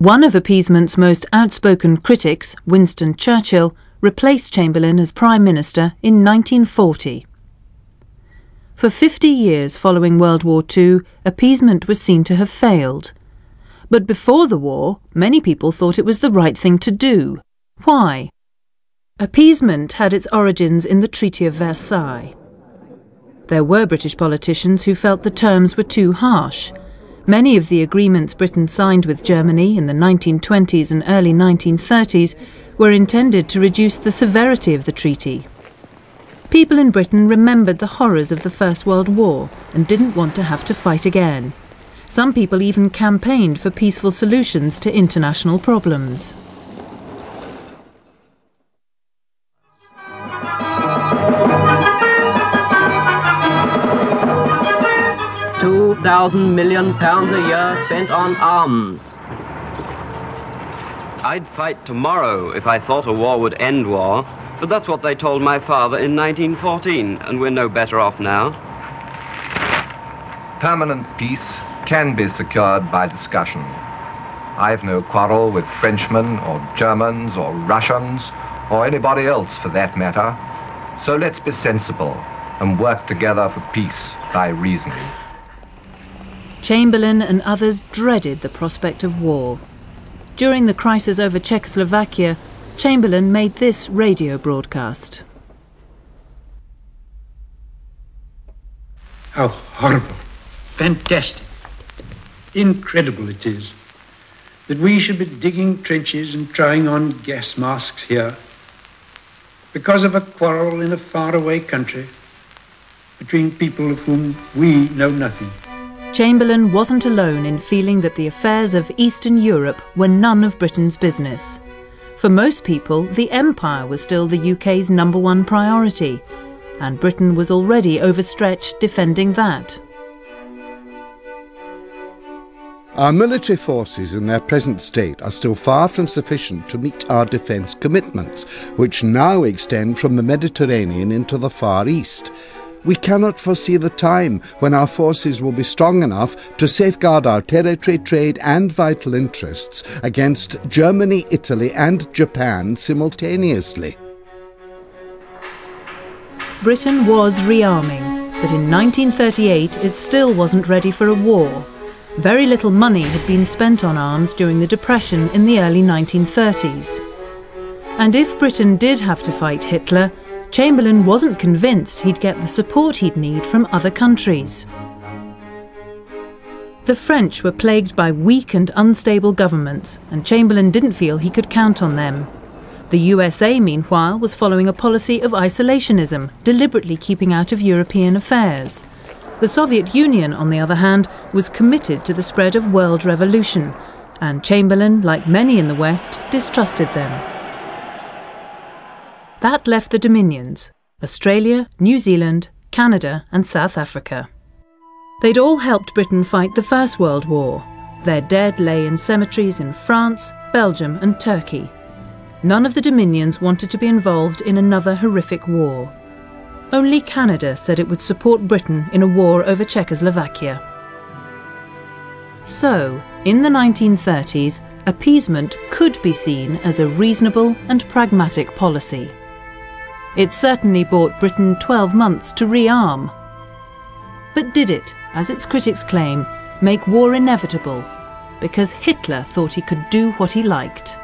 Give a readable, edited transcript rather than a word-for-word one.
One of appeasement's most outspoken critics, Winston Churchill, replaced Chamberlain as Prime Minister in 1940. For 50 years following World War II, appeasement was seen to have failed. But before the war, many people thought it was the right thing to do. Why? Appeasement had its origins in the Treaty of Versailles. There were British politicians who felt the terms were too harsh. Many of the agreements Britain signed with Germany in the 1920s and early 1930s were intended to reduce the severity of the treaty. People in Britain remembered the horrors of the First World War and didn't want to have to fight again. Some people even campaigned for peaceful solutions to international problems. £2,000 million a year spent on arms. I'd fight tomorrow if I thought a war would end war, but that's what they told my father in 1914, and we're no better off now. Permanent peace can be secured by discussion. I've no quarrel with Frenchmen or Germans or Russians or anybody else for that matter. So let's be sensible and work together for peace by reason. Chamberlain and others dreaded the prospect of war. During the crisis over Czechoslovakia, Chamberlain made this radio broadcast. How horrible, fantastic, incredible it is that we should be digging trenches and trying on gas masks here because of a quarrel in a faraway country between people of whom we know nothing. Chamberlain wasn't alone in feeling that the affairs of Eastern Europe were none of Britain's business. For most people, the Empire was still the UK's #1 priority, and Britain was already overstretched defending that. Our military forces in their present state are still far from sufficient to meet our defence commitments, which now extend from the Mediterranean into the Far East. We cannot foresee the time when our forces will be strong enough to safeguard our territory, trade and vital interests against Germany, Italy and Japan simultaneously. Britain was rearming, but in 1938 it still wasn't ready for a war. Very little money had been spent on arms during the Depression in the early 1930s. And if Britain did have to fight Hitler, Chamberlain wasn't convinced he'd get the support he'd need from other countries. The French were plagued by weak and unstable governments, and Chamberlain didn't feel he could count on them. The USA, meanwhile, was following a policy of isolationism, deliberately keeping out of European affairs. The Soviet Union, on the other hand, was committed to the spread of world revolution, and Chamberlain, like many in the West, distrusted them. That left the Dominions: Australia, New Zealand, Canada and South Africa. They'd all helped Britain fight the First World War. Their dead lay in cemeteries in France, Belgium and Turkey. None of the Dominions wanted to be involved in another horrific war. Only Canada said it would support Britain in a war over Czechoslovakia. So, in the 1930s, appeasement could be seen as a reasonable and pragmatic policy. It certainly bought Britain 12 months to rearm. But did it, as its critics claim, make war inevitable because Hitler thought he could do what he liked?